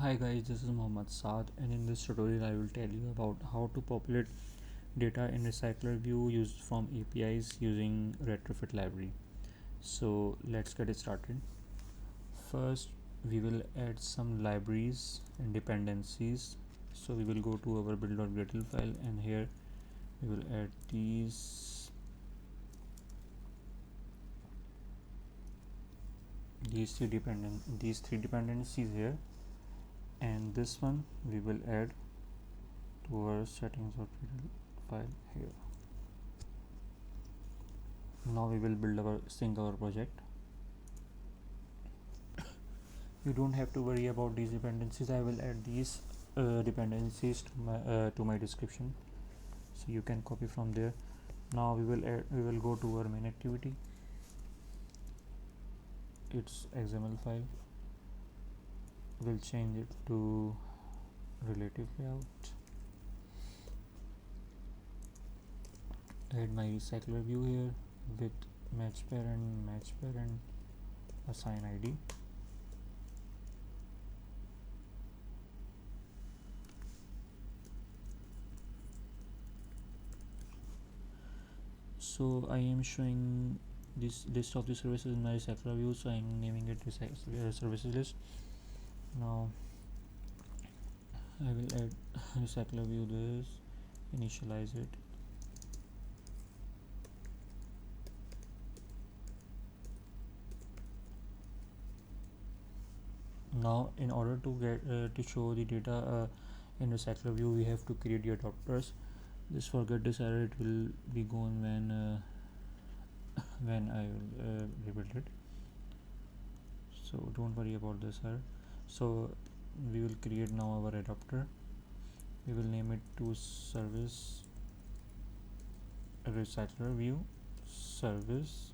Hi guys, this is Mohammad Saad, and in this tutorial I will tell you about how to populate data in RecyclerView used from APIs using Retrofit library. So let's get it started. First we will add some libraries and dependencies. So we will go to our build.gradle file, and here we will add these three dependencies here, and this one we will add to our settings.gradle file here. Now we will build our sync our project. You don't have to worry about these dependencies. I will add these dependencies to my description, so you can copy from there. Now we will go to our main activity. Its XML file, we'll change it to relative layout. Add my recycler view here with match parent, assign id. So I am showing this list of the services in my recycler view, so I'm naming it services list. Now I will add recycler view this, initialize it. Now in order to get to show the data in recycler view, we have to create the adapters. Just forget this error, it will be gone when I will rebuild it, so don't worry about this error. So we will create now our adapter. We will name it to service recycler view service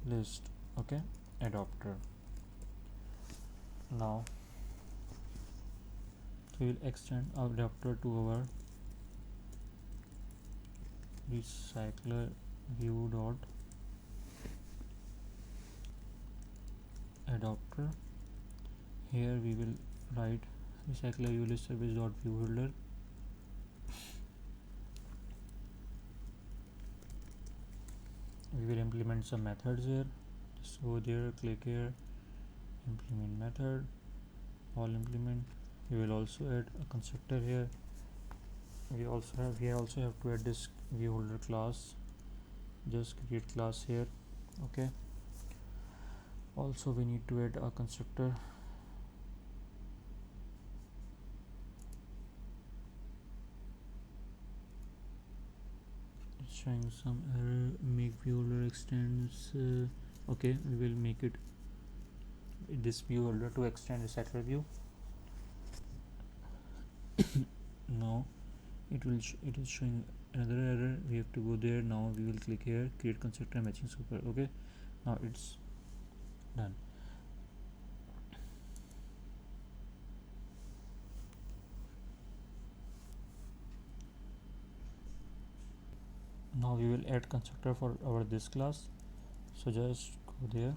list. Okay, adapter. Now we will extend our adapter to our recycler view dot adapter. Here we will write recycler view list service dot view holder. We will implement some methods here. Just go there, click here, implement method, all implement. We will also add a constructor here. We also have to add this view holder class. Just create class here. Okay, also we need to add a constructor. It's showing some error. Make view holder extends. Okay, we will make it this view holder to extend recycler view. Now it is showing another error. We have to go there. Now we will click here, create constructor matching super. Okay, now it's done. Now we will add constructor for our this class. So just go there,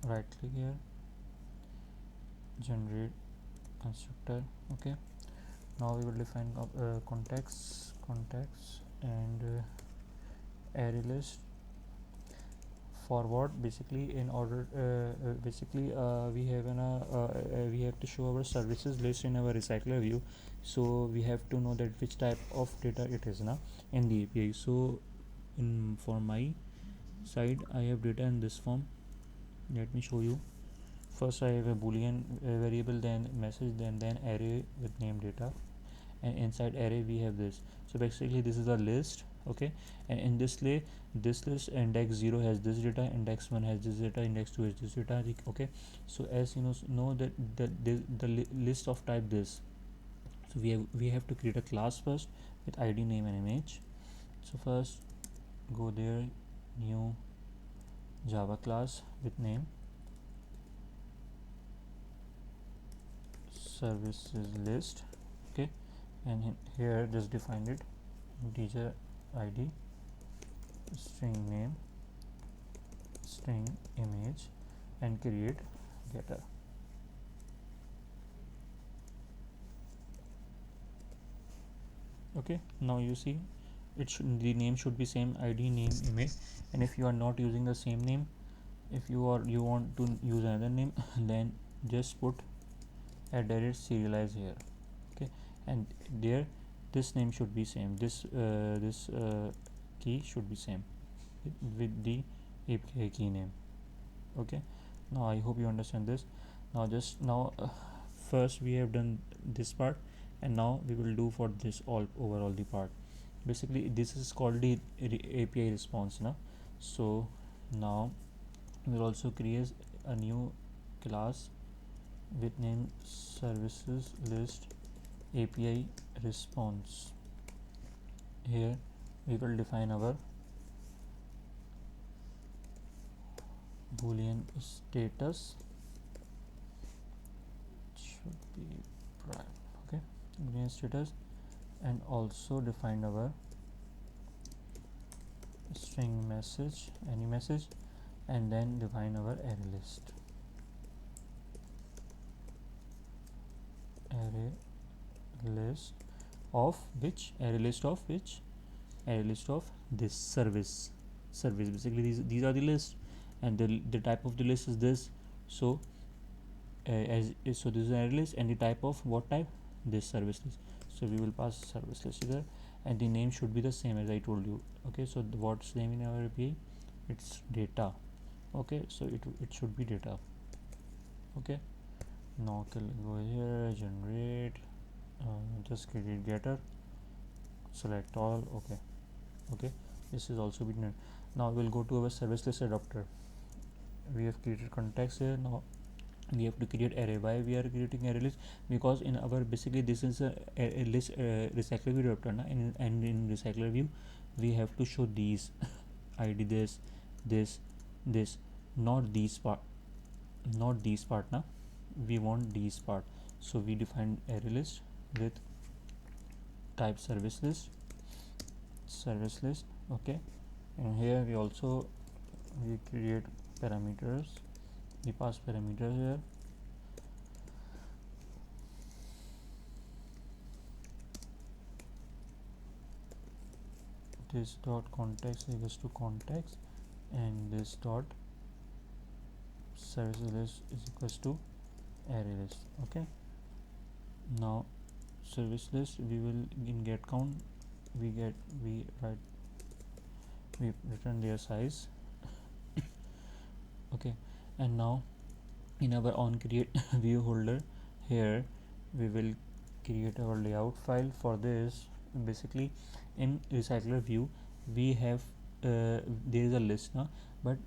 right click here, generate constructor. Okay, now we will define context and array list. Forward, basically in order we have to show our services list in our recycler view, so we have to know that which type of data it is now in the API. So for my side I have data in this form. Let me show you. First I have a boolean variable, then message, then array with name data, and inside array we have this. So basically this is a list. Okay, and in this list index 0 has this data, index 1 has this data, index 2 has this data. Okay, so as you know that the list of type this. So we have to create a class first with id, name and image. So first go there, new java class with name services list. Okay, and here just define it, integer id, string name, string image, and create getter. Okay, now you see the name should be same, id, name, image. And if you are not using the same name, if you want to use another name, then just put @serialize here. Okay, and there this name should be same, this key should be same with the API key name. Okay, now I hope you understand this. Now first we have done this part, and now we will do for this all overall the part. Basically this is called the API response now. So now we'll also create a new class with name services list API response. Here we will define our boolean status should be prime. Okay, boolean status, and also define our string message, any message, and then define our array list. Array list of which? Array list of which? Array list of this service. Basically these are the lists, and the type of the list is this. So so this is an array list, and the type of what type? This service list. So we will pass service list here, and the name should be the same as I told you. Okay, so what's name in our API? It's data. Okay, so it should be data. Okay, now go here, generate, just create getter, select all. Okay, this is also been done. Now we'll go to our service list adapter. We have created context here. Now we have to create array. Why we are creating array list? Because in our basically this is a list RecyclerView adapter na? And in RecyclerView we have to show these id, this, not these part now. We want these part. So we define array list with type service list. Okay, and here we create parameters. We pass parameters here. This dot context equals to context, and this dot service list is equals to array list. Okay, now service list, we will in get count we return their size. Okay, and now in our on create view holder, here we will create our layout file. For this, basically in RecyclerView we have there is a list now, but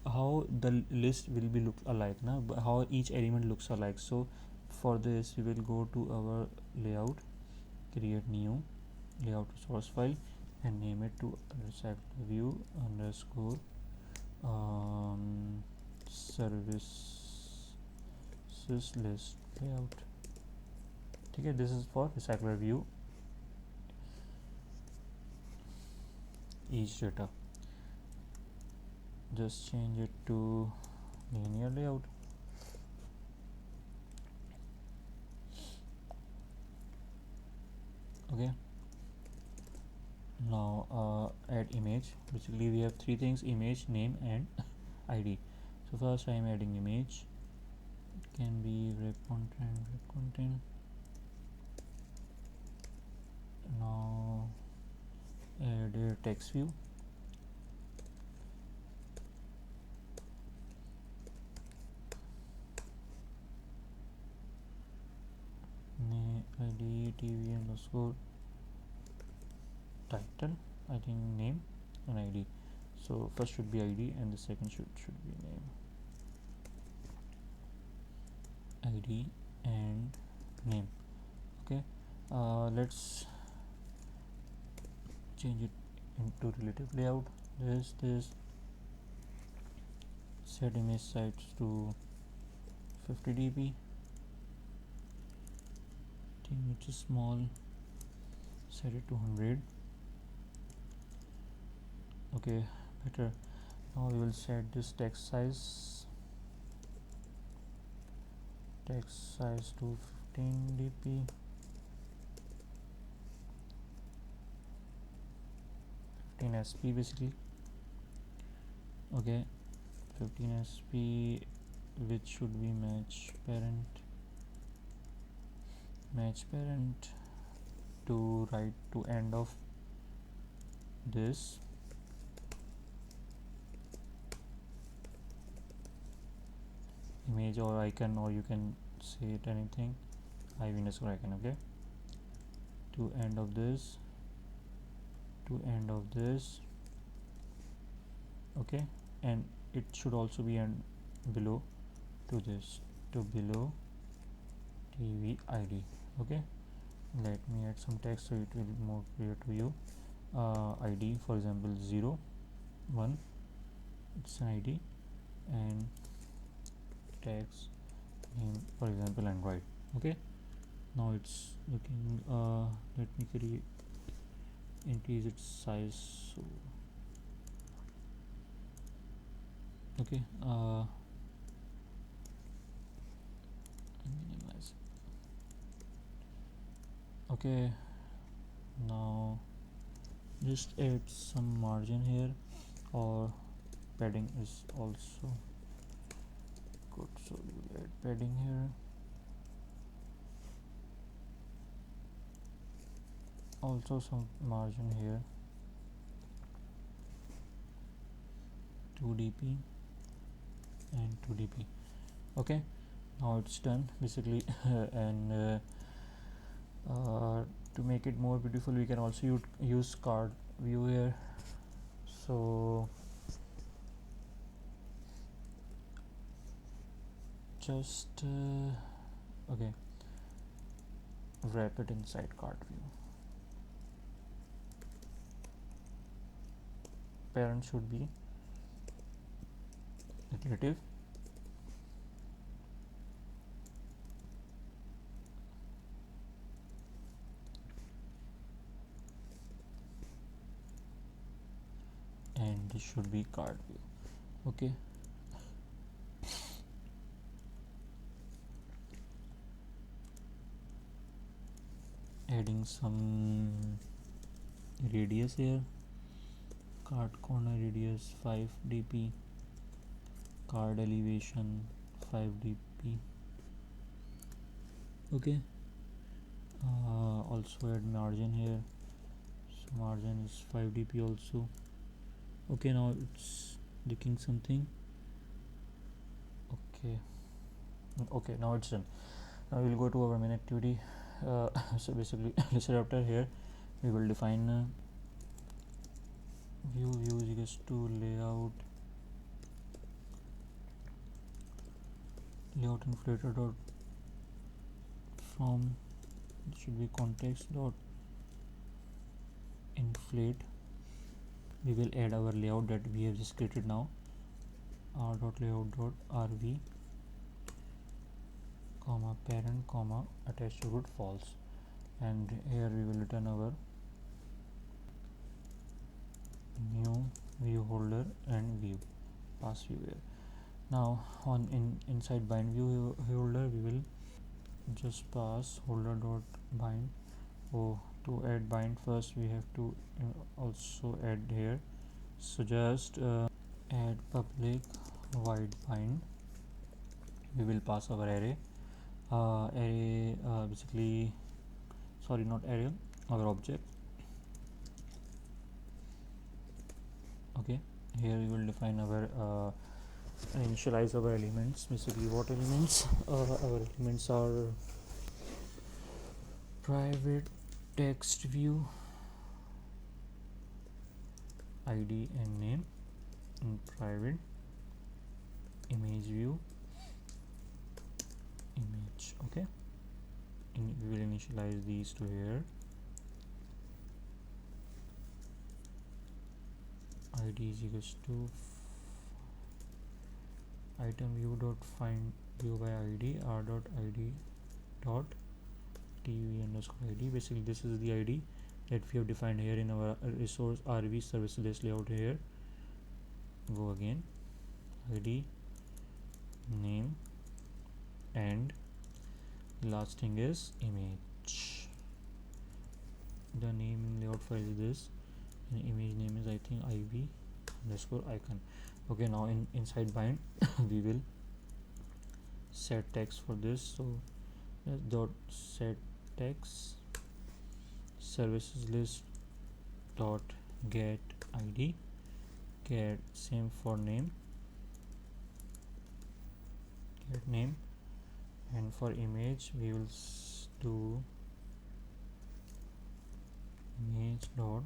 how the list will be look alike now, how each element looks alike. So for this we will go to our layout, create new layout source file, and name it to RecyclerView underscore services list layout. Okay, this is for RecyclerView each data. Just change it to linear layout. Okay, now add image. Basically we have three things: image, name, and id. So first I am adding image. It can be web content. Now add a text view. id tv underscore title, I think name and id. So first should be id, and the second should be name. id and name. Okay, let's change it into relative layout. This set image size to 50 dp. Which is small, set it to 100. Okay, better. Now we will set this text size text size to 15 dp, 15 sp basically. Okay, 15 sp, which should be match parent to right to end of this image or icon, or you can say it anything, iv underscore icon. Okay, to end of this, okay, and it should also be end below to this, to below tv id. Okay, let me add some text so it will be more clear to you. id, for example, 0 1, it's an id, and text name, for example, Android. Okay, now it's looking, let me increase its size. So okay, minimize. Okay, now just add some margin here, or padding is also good, so we will add padding here. Also some margin here, 2 dp and 2 dp. Okay, now it's done basically. And to make it more beautiful, we can also use card view here. So just okay, wrap it inside card view. Parent should be iterative, and this should be card view. Okay, adding some radius here, card corner radius 5 dp, card elevation 5 dp. Okay, also add margin here, so margin is 5 dp also. Okay, now it's looking something. Okay, now it's done. Now we'll go to our main activity. So basically after here we will define view is equals to layout inflator dot from, it should be context dot inflate. We will add our layout that we have just created now, r dot layout dot rv comma parent comma attached to root false, and here we will return our new view holder and view, pass view here. Now on inside bind view holder, we will just pass holder dot bind. Oh, to add bind, first we have to also add here, so just add public void bind. We will pass our array, basically, sorry, not array, our object. Okay, here we will define our initialize our elements. Basically, what elements? Our elements are private text view, id and name, and private image view, image. Okay, we will initialize these to here. id is equals to item view dot find view by id, r dot id dot tv underscore id. Basically, this is the id that we have defined here in our resource rv service list layout. Here go again, id, name, and last thing is image. The name in layout file is this, and image name is I think iv underscore icon. Okay, now inside bind we will set text for this. So dot set text services list dot get id, get same for name, get name, and for image we will do image dot,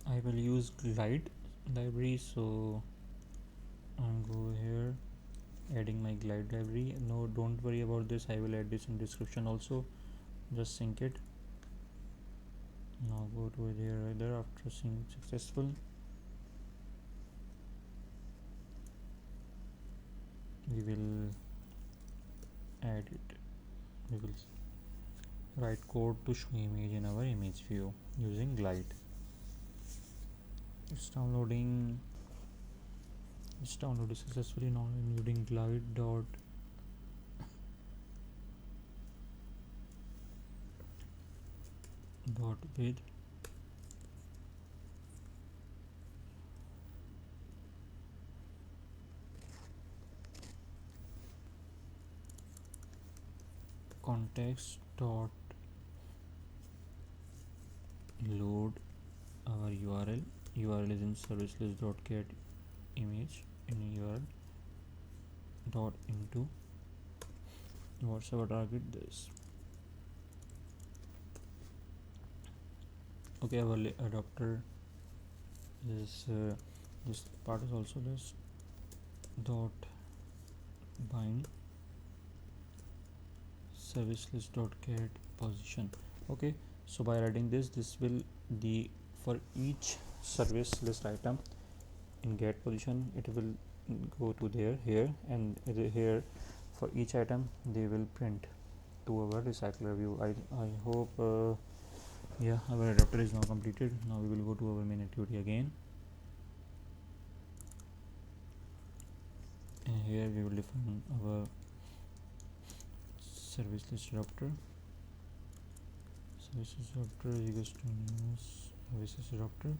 I will use glide library, so I'm go here adding my glide library. No, don't worry about this, I will add this in description also. Just sync it. Now go to here either after sync successful. We will add it. We will write code to show image in our image view using glide. It's downloading. It's downloaded successfully. Now I'm using glide dot with context dot load our URL. URL is in service list dot get image in URL dot into what's our target, this. Okay, our adapter is this part is also this dot bind service list dot get position. Okay, so by writing this will the for each service list item in get position it will go to there here, and here for each item they will print to our recycler view. I hope yeah, our adapter is now completed. Now we will go to our main activity again, and here we will define our service list adapter. Services adapter is equals to new services adapter.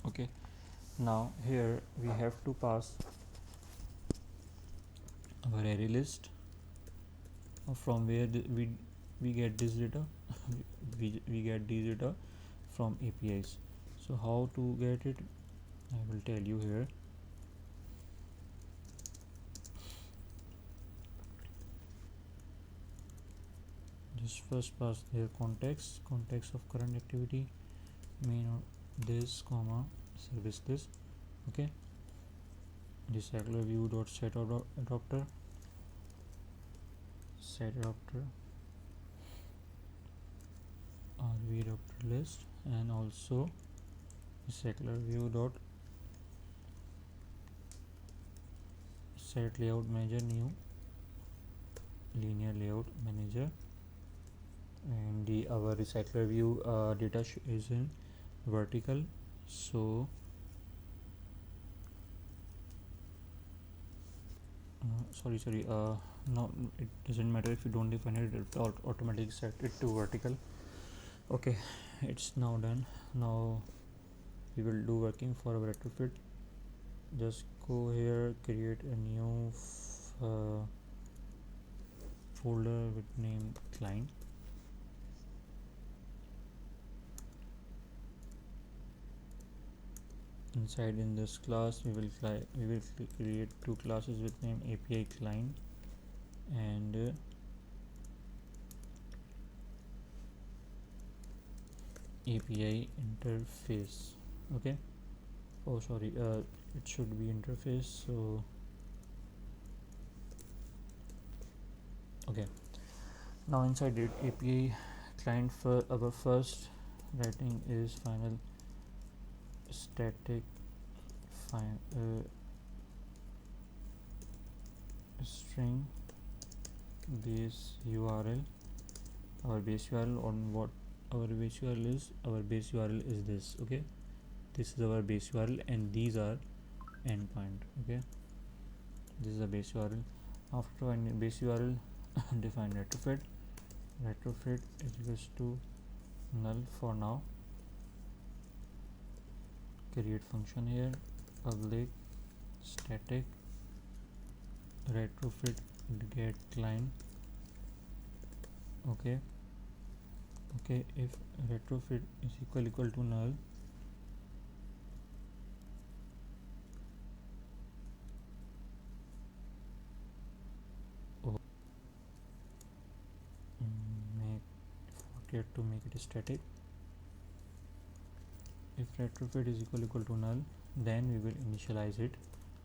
Okay, now here we have to pass our array list from where we get this data. we get these data from APIs. So how to get it, I will tell you here. Just first pass their context of current activity, main this comma service list. Okay, RecyclerView dot set adapter, set adapter RV adapter list, and also RecyclerView dot set layout manager, new linear layout manager, and our RecyclerView data is in vertical. So sorry no, it doesn't matter if you don't define it, it automatically set it to vertical. Okay, it's now done. Now we will do working for our retrofit. Just go here, create a new folder with name client. Inside in this class we will create two classes with name API client and API interface. Okay, oh sorry, it should be interface. So okay, now inside it API client, for our first writing is final static string base URL. Our base URL on what our base URL is, our base URL is this. Okay, this is our base URL, and these are endpoint. Okay, this is the base URL. After finding base URL, define retrofit. Retrofit is equals to null for now. Create function here, public static retrofit get client. Okay, if retrofit is equal to null, forget to make it static. If retrofit is equal to null, then we will initialize it,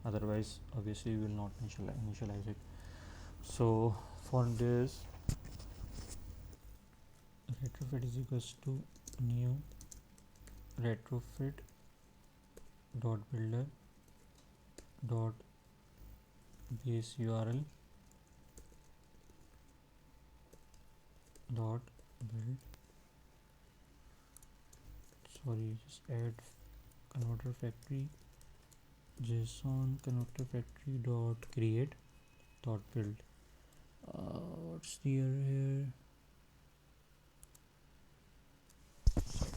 otherwise obviously we will not initialize it. So for this, retrofit is equals to new retrofit dot builder dot base URL dot build, just add converter factory json converter factory dot create dot build. What's the error here?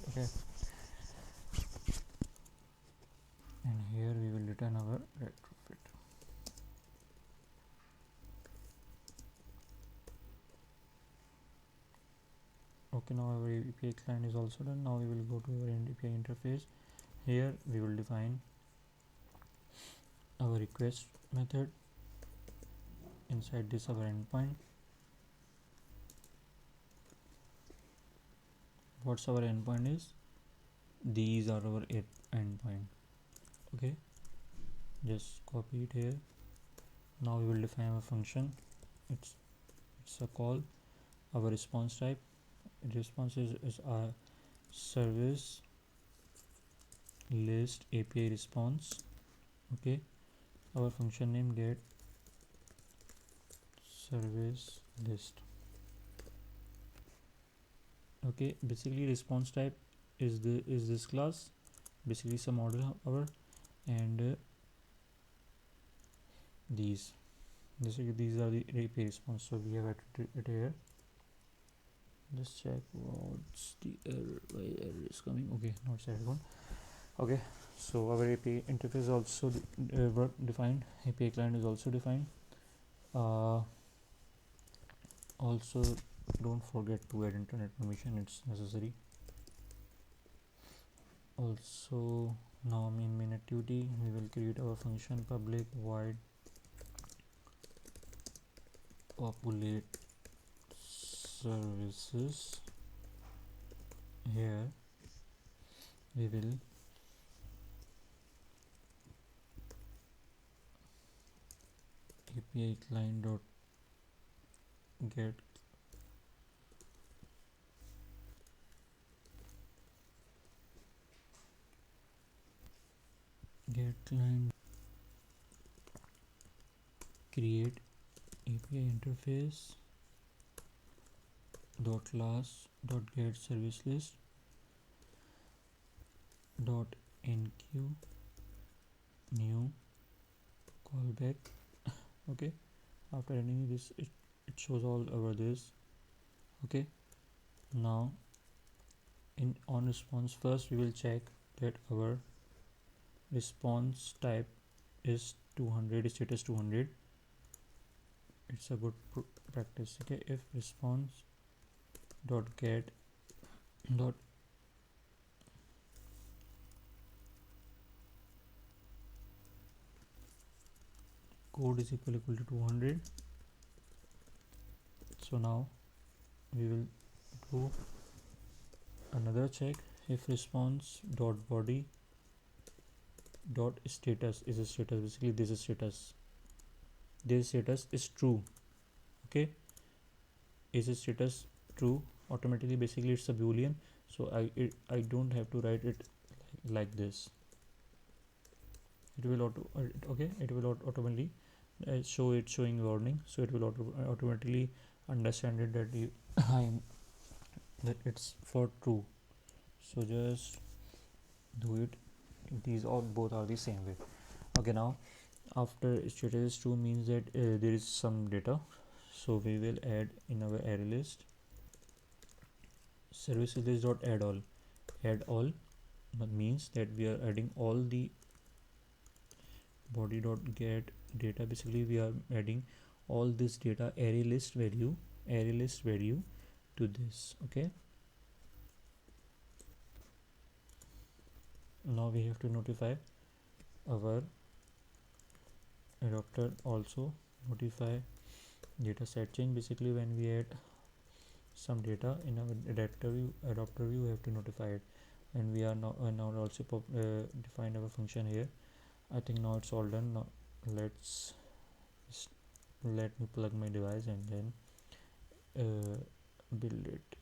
Okay, and here we will return our retrofit. Okay, now our API client is also done. Now we will go to our API interface. Here we will define our request method. Inside this our endpoint. What's our endpoint is? These are our endpoint. Okay, just copy it here. Now we will define our function. It's a call. Our response type, response is our service list API response. Okay, our function name get service list. Okay, basically response type is this class, basically some model hour, and these are the API response. So we have added it here. Just check what's the error, why error is coming. Okay, not set one. Okay, so our API interface is also defined, API client is also defined. Also don't forget to add internet permission, it's necessary. Also now in main activity we will create our function public void populate services. Here we will API client dot get client create API interface dot class dot get service list dot enqueue new callback. Okay, after ending this, it shows all over this. Okay, now in on response, first we will check that our response type is 200, status 200. It's a good practice. Okay, if response dot get dot code is equal to 200. So now we will do another check. If response dot body dot status is a status, basically this is status, this status is true. Okay, is a status true, automatically basically it's a boolean, so I don't have to write it like this. It will it will automatically showing warning, so it will automatically understand it that that it's for true. So just do it. These all both are the same way. Okay, now after status is true means that there is some data, so we will add in our array list services list dot add all means that we are adding all the body dot get data. Basically we are adding all this data array list value to this. Okay, now we have to notify our adapter also notify data set change. Basically when we add some data in our adapter view we have to notify it, and we are now also define our function here. I think now it's all done. Now let's let me plug my device and then build it.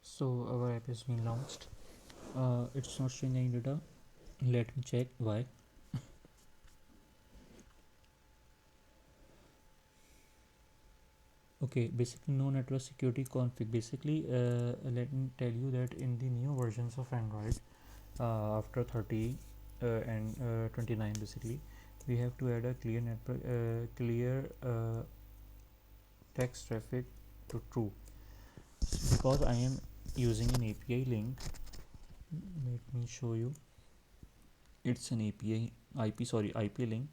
So our app has been launched. It's not showing any data. Let me check why. Okay, basically no network security config. Basically let me tell you that in the new versions of Android, after 30 and 29, basically we have to add a clear network text traffic to true. Because I am using an API link, let me show you. It's an IP link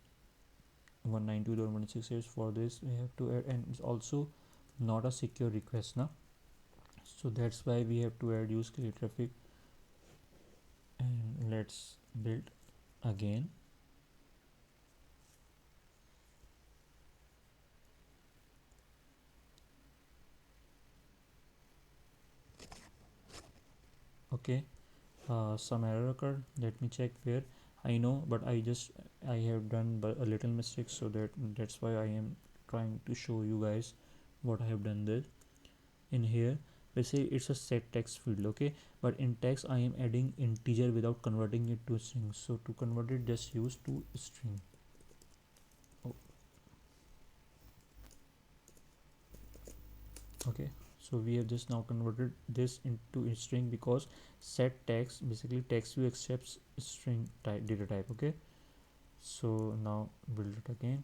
192.168. For this we have to add, and it's also not a secure request now, so that's why we have to add use clear traffic. And let's build again. Okay, some error occurred. Let me check where. I know, but I have done a little mistake, so that's why I am trying to show you guys what I have done there. In here we say it's a set text field, okay, but in text I am adding integer without converting it to string. So to convert it, just use to string. Oh. Okay, so we have just now converted this into a string, because set text, basically text view accepts string type data type. Okay, so now build it again.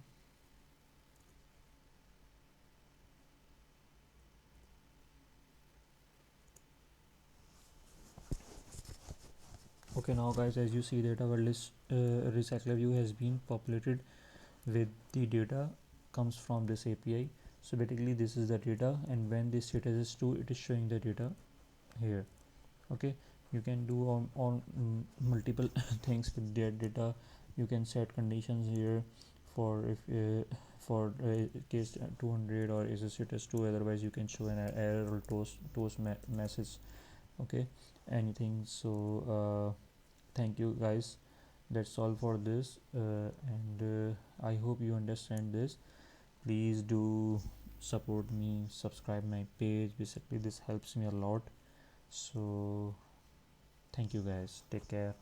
Okay, now guys, as you see that our list RecyclerView has been populated with the data comes from this API. So basically this is the data, and when this status is true, it is showing the data here. Okay, you can do on multiple things with their data. You can set conditions here for if for case 200 or is a status 2, otherwise you can show an error or toast message. Okay, anything. So thank you guys, that's all for this, and I hope you understand this. Please do support me, subscribe my page. Basically this helps me a lot. So thank you guys, take care.